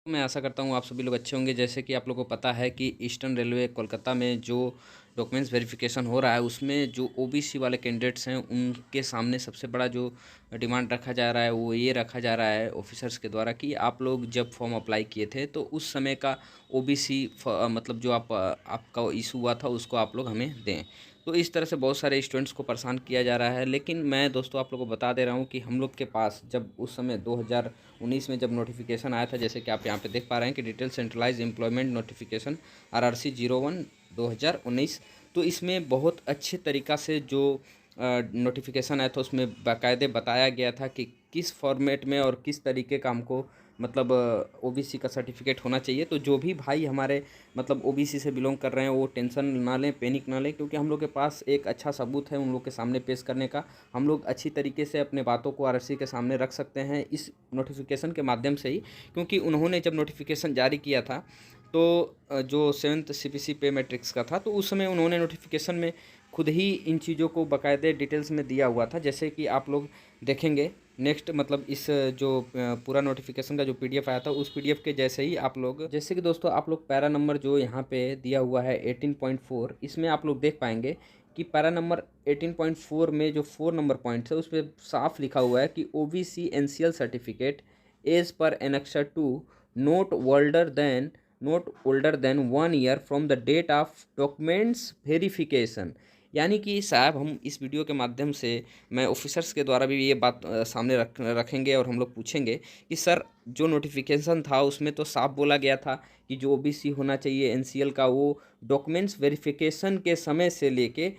मैं आशा करता हूँ आप सभी लोग अच्छे होंगे। जैसे कि आप लोगों को पता है कि ईस्टर्न रेलवे कोलकाता में जो डॉक्यूमेंट्स वेरिफिकेशन हो रहा है, उसमें जो ओबीसी वाले कैंडिडेट्स हैं उनके सामने सबसे बड़ा जो डिमांड रखा जा रहा है वो ये रखा जा रहा है ऑफिसर्स के द्वारा कि आप लोग जब फॉर्म अप्लाई किए थे तो उस समय का ओबीसी मतलब जो आपका इशू हुआ था उसको आप लोग हमें दें। तो इस तरह से बहुत सारे स्टूडेंट्स को परेशान किया जा रहा है। लेकिन मैं दोस्तों आप लोगों को बता दे रहा हूँ कि हम लोग के पास जब उस समय 2019 में जब नोटिफिकेशन आया था, जैसे कि आप यहाँ पे देख पा रहे हैं कि detail centralise employment notification RRC 01 2019, तो इसमें बहुत अच्छे तरीक़ा से जो नोटिफिकेशन आया था उसमें बाकायदे बताया गया था कि किस फॉर्मेट में और किस तरीके का हमको मतलब ओबीसी का सर्टिफिकेट होना चाहिए। तो जो भी भाई हमारे मतलब ओबीसी से बिलोंग कर रहे हैं वो टेंशन ना लें, पैनिक ना लें, क्योंकि हम लोग के पास एक अच्छा सबूत है उन लोग के सामने पेश करने का। हम लोग अच्छी तरीके से अपने बातों को आरएससी के सामने रख सकते हैं इस नोटिफिकेशन के माध्यम से ही, क्योंकि उन्होंने जब नोटिफिकेशन जारी किया था तो जो 7th CPC पे मैट्रिक्स का था, तो उस समय उन्होंने नोटिफिकेशन में खुद ही इन चीज़ों को बाकायदे डिटेल्स में दिया हुआ था। जैसे कि आप लोग देखेंगे नेक्स्ट मतलब इस जो पूरा नोटिफिकेशन का जो पीडीएफ आया था उस पीडीएफ के जैसे ही आप लोग, जैसे कि दोस्तों आप लोग पैरा नंबर जो यहाँ पे दिया हुआ है 18.4, इसमें आप लोग देख पाएंगे कि पैरा नंबर 18.4 में जो 4 नंबर पॉइंट्स है उस पर साफ लिखा हुआ है कि OBC NCL certificate as per annexure 2 note older than 1 year from the date of documents verification. यानी कि साहब हम इस वीडियो के माध्यम से मैं ऑफिसर्स के द्वारा भी ये बात सामने रखेंगे और हम लोग पूछेंगे कि सर जो नोटिफिकेशन था उसमें तो साफ बोला गया था कि जो ओबीसी होना चाहिए एनसीएल का वो डॉक्यूमेंट्स वेरिफिकेशन के समय से लेके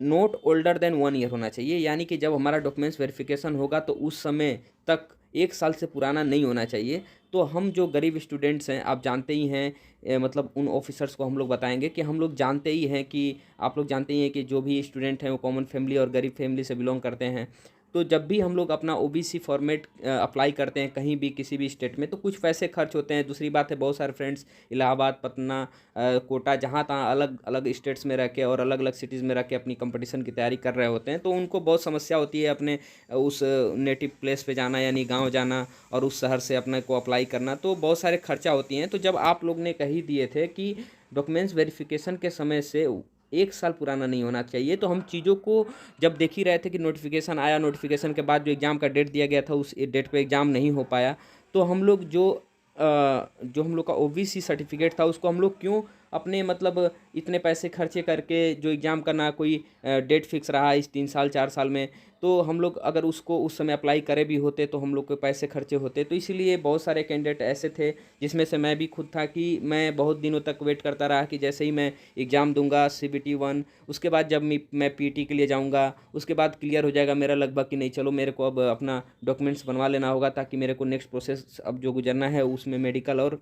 नोट ओल्डर देन 1 ईयर होना चाहिए। यानी कि जब हमारा डॉक्यूमेंट्स वेरिफिकेशन होगा तो उस समय तक 1 साल से पुराना नहीं होना चाहिए। तो हम जो गरीब स्टूडेंट्स हैं आप जानते ही हैं, मतलब उन ऑफिसर्स को हम लोग बताएंगे कि हम लोग जानते ही हैं कि आप लोग जानते ही हैं कि जो भी स्टूडेंट हैं वो कॉमन फैमिली और गरीब फैमिली से बिलोंग करते हैं। तो जब भी हम लोग अपना ओबीसी फॉर्मेट अप्लाई करते हैं कहीं भी किसी भी स्टेट में तो कुछ पैसे खर्च होते हैं। दूसरी बात है बहुत सारे फ्रेंड्स इलाहाबाद, पटना, कोटा, जहाँ तहाँ अलग अलग स्टेट्स में रह के और अलग अलग सिटीज़ में रह के अपनी कंपटीशन की तैयारी कर रहे होते हैं, तो उनको बहुत समस्या होती है अपने उस नेटिव प्लेस पे जाना यानी गांव जाना और उस शहर से अपने को अप्लाई करना, तो बहुत सारे खर्चा होती हैं। तो जब आप लोग ने कही दिए थे कि डॉक्यूमेंट्स वेरिफिकेशन के समय से 1 साल पुराना नहीं होना चाहिए, तो हम चीज़ों को जब देख ही रहे थे कि नोटिफिकेशन आया, नोटिफिकेशन के बाद जो एग्ज़ाम का डेट दिया गया था उस डेट पे एग्ज़ाम नहीं हो पाया, तो हम लोग जो हम लोग का ओबीसी सर्टिफिकेट था उसको हम लोग क्यों अपने मतलब इतने पैसे खर्चे करके, जो एग्ज़ाम का ना कोई डेट फिक्स रहा इस 3 साल 4 साल में, तो हम लोग अगर उसको उस समय अप्लाई करे भी होते तो हम लोग के पैसे खर्चे होते। तो इसीलिए बहुत सारे कैंडिडेट ऐसे थे जिसमें से मैं भी खुद था कि मैं बहुत दिनों तक वेट करता रहा कि जैसे ही मैं एग्ज़ाम दूंगा CBT 1, उसके बाद जब मैं पीटी के लिए जाऊंगा उसके बाद क्लियर हो जाएगा मेरा लगभग कि नहीं चलो मेरे को अब अपना डॉक्यूमेंट्स बनवा लेना होगा, ताकि मेरे को नेक्स्ट प्रोसेस अब जो गुजरना है उसमें मेडिकल और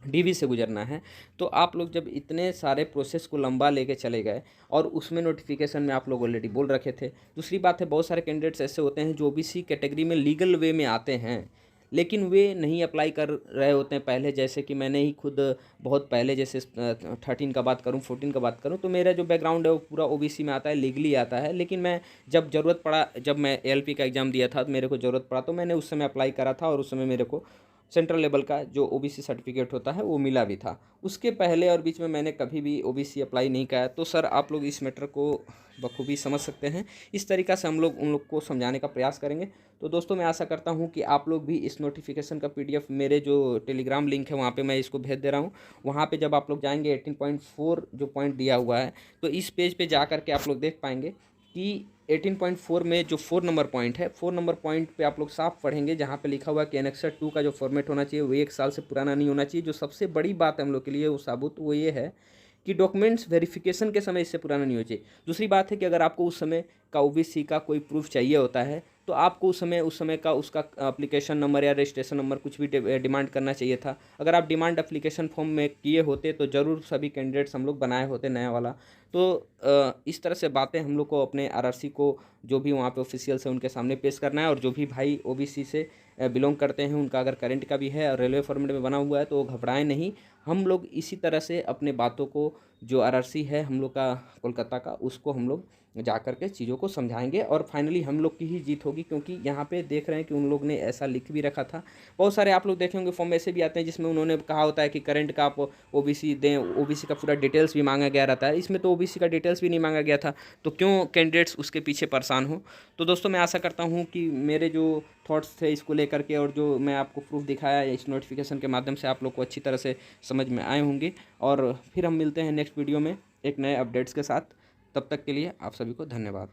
डीवी से गुजरना है। तो आप लोग जब इतने सारे प्रोसेस को लंबा लेके चले गए और उसमें नोटिफिकेशन में आप लोग ऑलरेडी बोल रखे थे। दूसरी बात है बहुत सारे कैंडिडेट्स ऐसे होते हैं जो ओबीसी कैटेगरी में लीगल वे में आते हैं लेकिन वे नहीं अप्लाई कर रहे होते हैं पहले। जैसे कि मैंने ही खुद बहुत पहले, जैसे 13 का बात करूं 14 का बात करूं, तो मेरा जो बैकग्राउंड है वो पूरा ओबीसी में आता है, लीगली आता है। लेकिन मैं जब ज़रूरत पड़ा, जब मैं एलपी का एग्ज़ाम दिया था तो मेरे को ज़रूरत पड़ा तो मैंने उस समय अप्लाई करा था और उस समय मेरे को सेंट्रल लेवल का जो ओबीसी सर्टिफिकेट होता है वो मिला भी था। उसके पहले और बीच में मैंने कभी भी ओबीसी अप्लाई नहीं किया। तो सर आप लोग इस मैटर को बखूबी समझ सकते हैं। इस तरीक़ा से हम लोग उन लोग को समझाने का प्रयास करेंगे। तो दोस्तों मैं आशा करता हूँ कि आप लोग भी इस नोटिफिकेशन का पीडीएफ मेरे जो टेलीग्राम लिंक है वहाँ पे मैं इसको भेज दे रहा हूँ। वहाँ पे जब आप लोग जाएंगे 18.4 जो पॉइंट दिया हुआ है तो इस पेज पे जा करके आप लोग देख पाएंगे कि 18.4 में जो 4 नंबर पॉइंट है, 4 नंबर पॉइंट पे आप लोग साफ पढ़ेंगे जहाँ पे लिखा हुआ है कि एनेक्सर 2 का जो फॉर्मेट होना चाहिए वो 1 साल से पुराना नहीं होना चाहिए। जो सबसे बड़ी बात है हम लोग के लिए वो साबुत वो ये है कि डॉक्यूमेंट्स वेरिफिकेशन के समय इससे पुराना नहीं होना चाहिए। दूसरी बात है कि अगर आपको उस समय का ओबीसी का कोई प्रूफ चाहिए होता है तो आपको उस समय का उसका एप्लीकेशन नंबर या रजिस्ट्रेशन नंबर कुछ भी डिमांड करना चाहिए था। अगर आप डिमांड एप्लीकेशन फॉर्म में किए होते तो ज़रूर सभी कैंडिडेट्स हम लोग बनाए होते नया वाला। तो इस तरह से बातें हम लोग को अपने आरआरसी को जो भी वहाँ पे ऑफिशियल्स है उनके सामने पेश करना है। और जो भी भाई ओबीसी से बिलोंग करते हैं उनका अगर करंट का भी है और रेलवे फॉर्मेट में बना हुआ है तो वो घबराएं नहीं। हम लोग इसी तरह से अपने बातों को, जो आरआरसी है हम लोग का कोलकाता का, उसको हम लोग जा कर के चीज़ों को समझाएंगे और फाइनली हम लोग की ही जीत होगी, क्योंकि यहाँ पे देख रहे हैं कि उन लोग ने ऐसा लिख भी रखा था। बहुत सारे आप लोग देखे होंगे फॉर्म ऐसे भी आते हैं जिसमें उन्होंने कहा होता है कि करंट का आप ओबीसी दें, ओबीसी का पूरा डिटेल्स भी मांगा गया रहता है। इसमें तो ओबीसी का डिटेल्स भी नहीं मांगा गया था, तो क्यों कैंडिडेट्स उसके पीछे परेशान हो। तो दोस्तों मैं आशा करता हूँ कि मेरे जो थॉट्स थे इसको लेकर के और जो मैं आपको प्रूफ दिखाया इस नोटिफिकेशन के माध्यम से आप लोग को अच्छी तरह से समझ में आए होंगे। और फिर हम मिलते हैं नेक्स्ट वीडियो में एक नए अपडेट्स के साथ। तब तक के लिए आप सभी को धन्यवाद।